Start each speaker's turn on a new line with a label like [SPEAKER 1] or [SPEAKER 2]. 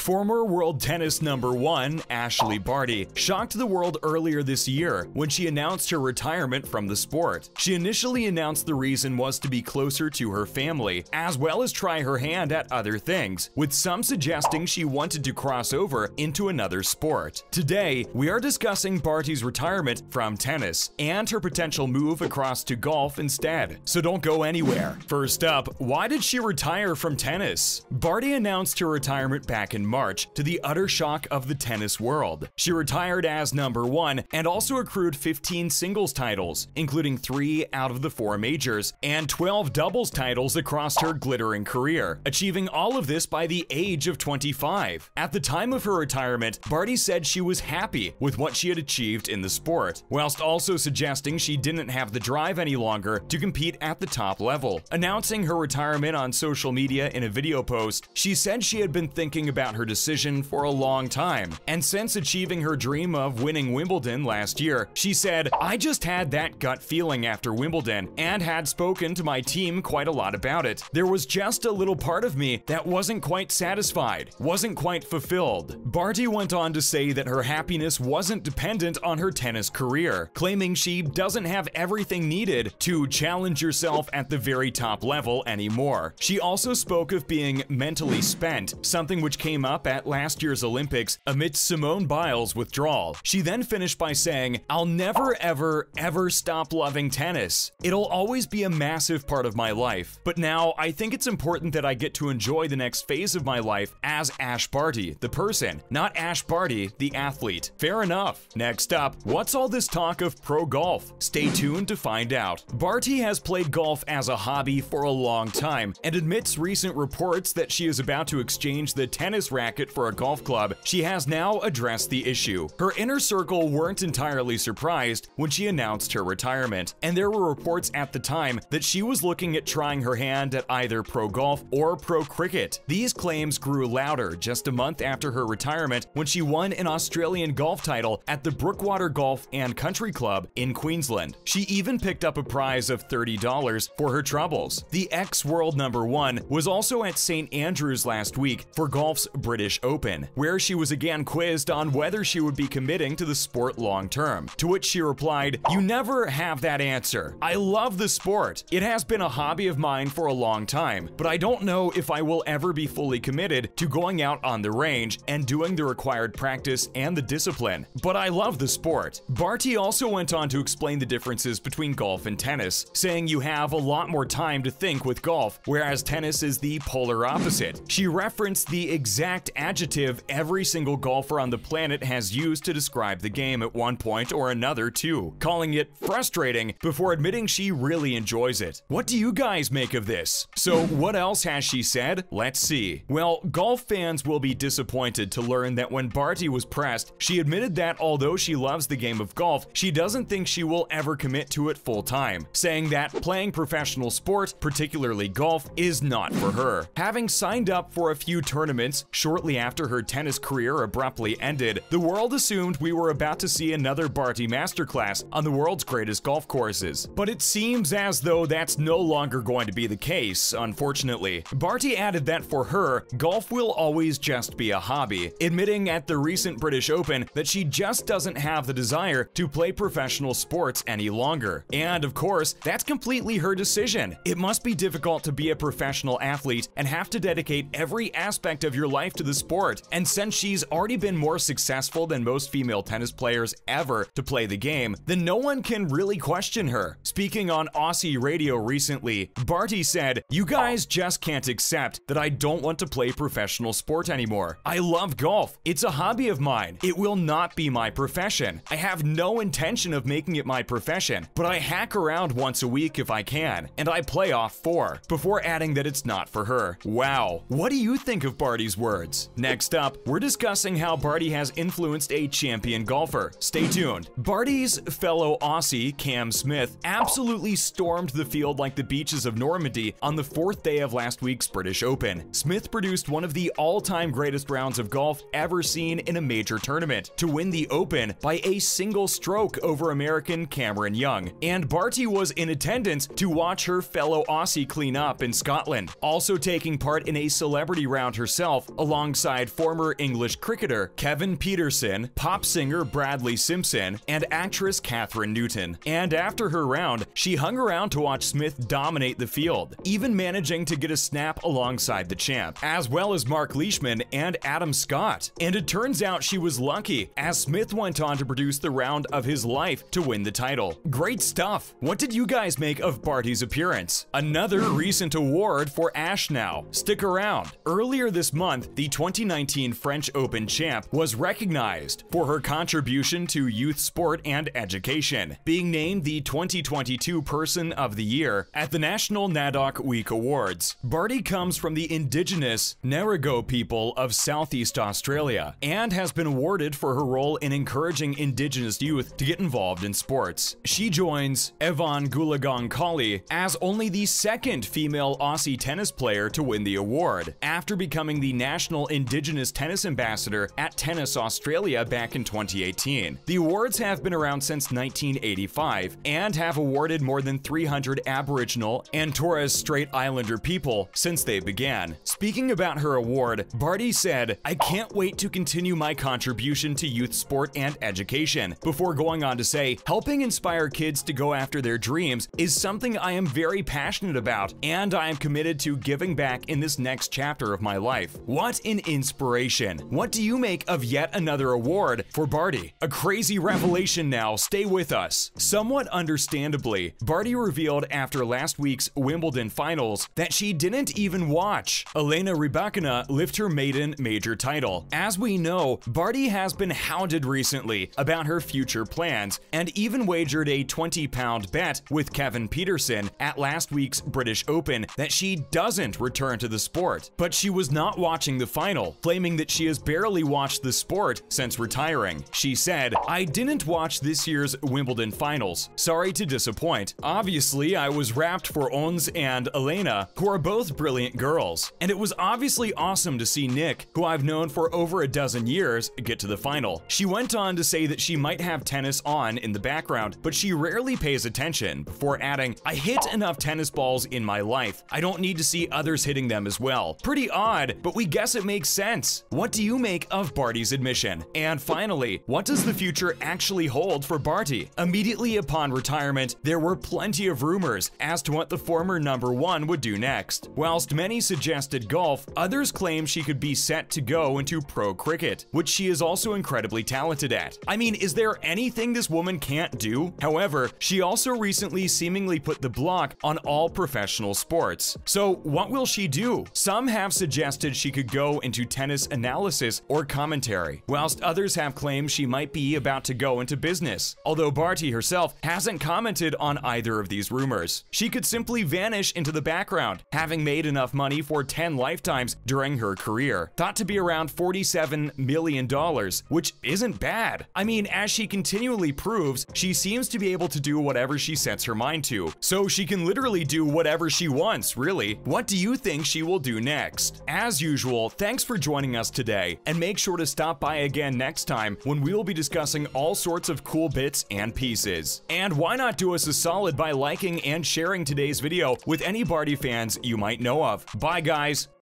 [SPEAKER 1] Former world tennis #1 Ashleigh Barty shocked the world earlier this year when she announced her retirement from the sport. She initially announced the reason was to be closer to her family, as well as try her hand at other things, with some suggesting she wanted to cross over into another sport. Today, we are discussing Barty's retirement from tennis and her potential move across to golf instead, so don't go anywhere. First up, why did she retire from tennis? Barty announced her retirement back in March, to the utter shock of the tennis world. She retired as #1 and also accrued 15 singles titles, including 3 out of the 4 majors, and 12 doubles titles across her glittering career, achieving all of this by the age of 25. At the time of her retirement, Barty said she was happy with what she had achieved in the sport, whilst also suggesting she didn't have the drive any longer to compete at the top level. Announcing her retirement on social media in a video post, she said she had been thinking about her decision for a long time, and since achieving her dream of winning Wimbledon last year, she said, "I just had that gut feeling after Wimbledon and had spoken to my team quite a lot about it. There was just a little part of me that wasn't quite satisfied, wasn't quite fulfilled." Barty went on to say that her happiness wasn't dependent on her tennis career, claiming she doesn't have everything needed to challenge herself at the very top level anymore. She also spoke of being mentally spent, something which came up at last year's Olympics amidst Simone Biles' withdrawal. She then finished by saying, "I'll never ever stop loving tennis. It'll always be a massive part of my life. But now I think it's important that I get to enjoy the next phase of my life as Ash Barty, the person, not Ash Barty, the athlete." Fair enough. Next up, what's all this talk of pro golf? Stay tuned to find out. Barty has played golf as a hobby for a long time and admits recent reports that she is about to exchange the tennis racket for a golf club. She has now addressed the issue. Her inner circle weren't entirely surprised when she announced her retirement, and there were reports at the time that she was looking at trying her hand at either pro golf or pro cricket. These claims grew louder just a month after her retirement when she won an Australian golf title at the Brookwater Golf and Country Club in Queensland. She even picked up a prize of $30 for her troubles. The ex-world #1 was also at St. Andrews last week for golf's British Open, where she was again quizzed on whether she would be committing to the sport long-term, to which she replied, "You never have that answer. I love the sport. It has been a hobby of mine for a long time, but I don't know if I will ever be fully committed to going out on the range and doing the required practice and the discipline. But I love the sport." Barty also went on to explain the differences between golf and tennis, saying you have a lot more time to think with golf, whereas tennis is the polar opposite. She referenced the exact adjective every single golfer on the planet has used to describe the game at one point or another too, calling it frustrating before admitting she really enjoys it. What do you guys make of this? So what else has she said? Let's see. Well, golf fans will be disappointed to learn that when Barty was pressed, she admitted that although she loves the game of golf, she doesn't think she will ever commit to it full time, saying that playing professional sport, particularly golf, is not for her. Having signed up for a few tournaments shortly after her tennis career abruptly ended, the world assumed we were about to see another Barty masterclass on the world's greatest golf courses. But it seems as though that's no longer going to be the case, unfortunately. Barty added that for her, golf will always just be a hobby, admitting at the recent British Open that she just doesn't have the desire to play professional sports any longer. And of course, that's completely her decision. It must be difficult to be a professional athlete and have to dedicate every aspect of your life to the sport. And since she's already been more successful than most female tennis players ever to play the game, then no one can really question her. Speaking on Aussie radio recently, Barty said, "You guys just can't accept that I don't want to play professional sport anymore. I love golf. It's a hobby of mine. It will not be my profession. I have no intention of making it my profession, but I hack around once a week if I can, and I play off 4, before adding that it's not for her. Wow. What do you think of Barty's words? Next up, we're discussing how Barty has influenced a champion golfer. Stay tuned. Barty's fellow Aussie, Cam Smith, absolutely stormed the field like the beaches of Normandy on the 4th day of last week's British Open. Smith produced one of the all-time greatest rounds of golf ever seen in a major tournament to win the Open by a single stroke over American Cameron Young, and Barty was in attendance to watch her fellow Aussie clean up in Scotland, also taking part in a celebrity round herself, along alongside former English cricketer Kevin Peterson, pop singer Bradley Simpson, and actress Catherine Newton. And after her round, she hung around to watch Smith dominate the field, even managing to get a snap alongside the champ, as well as Mark Leishman and Adam Scott. And it turns out she was lucky, as Smith went on to produce the round of his life to win the title. Great stuff! What did you guys make of Barty's appearance? Another recent award for Ash now. Stick around. Earlier this month, the 2019 French Open champ was recognized for her contribution to youth sport and education, being named the 2022 Person of the Year at the National Nadok Week Awards. Barty comes from the indigenous Ngarigo people of Southeast Australia and has been awarded for her role in encouraging indigenous youth to get involved in sports. She joins Yvonne Goolagong-Collie as only the second female Aussie tennis player to win the award, after becoming the National Indigenous Tennis Ambassador at Tennis Australia back in 2018. The awards have been around since 1985 and have awarded more than 300 Aboriginal and Torres Strait Islander people since they began. Speaking about her award, Barty said, "I can't wait to continue my contribution to youth sport and education," before going on to say, "Helping inspire kids to go after their dreams is something I am very passionate about, and I am committed to giving back in this next chapter of my life." What an inspiration! What do you make of yet another award for Barty? A crazy revelation now, stay with us. Somewhat understandably, Barty revealed after last week's Wimbledon finals that she didn't even watch Elena Rybakina lift her maiden major title. As we know, Barty has been hounded recently about her future plans, and even wagered a £20 bet with Kevin Peterson at last week's British Open that she doesn't return to the sport. But she was not watching the final, claiming that she has barely watched the sport since retiring. She said, "I didn't watch this year's Wimbledon finals. Sorry to disappoint. Obviously, I was rapt for Ons and Elena, who are both brilliant girls. And it was obviously awesome to see Nick, who I've known for over a dozen years, get to the final." She went on to say that she might have tennis on in the background, but she rarely pays attention, before adding, "I hit enough tennis balls in my life. I don't need to see others hitting them as well." Pretty odd, but we guess it makes sense. What do you make of Barty's admission? And finally, what does the future actually hold for Barty? Immediately upon retirement, there were plenty of rumors as to what the former #1 would do next. Whilst many suggested golf, others claim she could be set to go into pro cricket, which she is also incredibly talented at. I mean, is there anything this woman can't do? However, she also recently seemingly put the block on all professional sports. So what will she do? Some have suggested she could go into tennis analysis or commentary, whilst others have claimed she might be about to go into business, although Barty herself hasn't commented on either of these rumors. She could simply vanish into the background, having made enough money for 10 lifetimes during her career, thought to be around $47 million, which isn't bad. I mean, as she continually proves, she seems to be able to do whatever she sets her mind to, so she can literally do whatever she wants, really. What do you think she will do next? As usual, thanks for joining us today, and make sure to stop by again next time when we will be discussing all sorts of cool bits and pieces. And why not do us a solid by liking and sharing today's video with any Barty fans you might know of. Bye guys!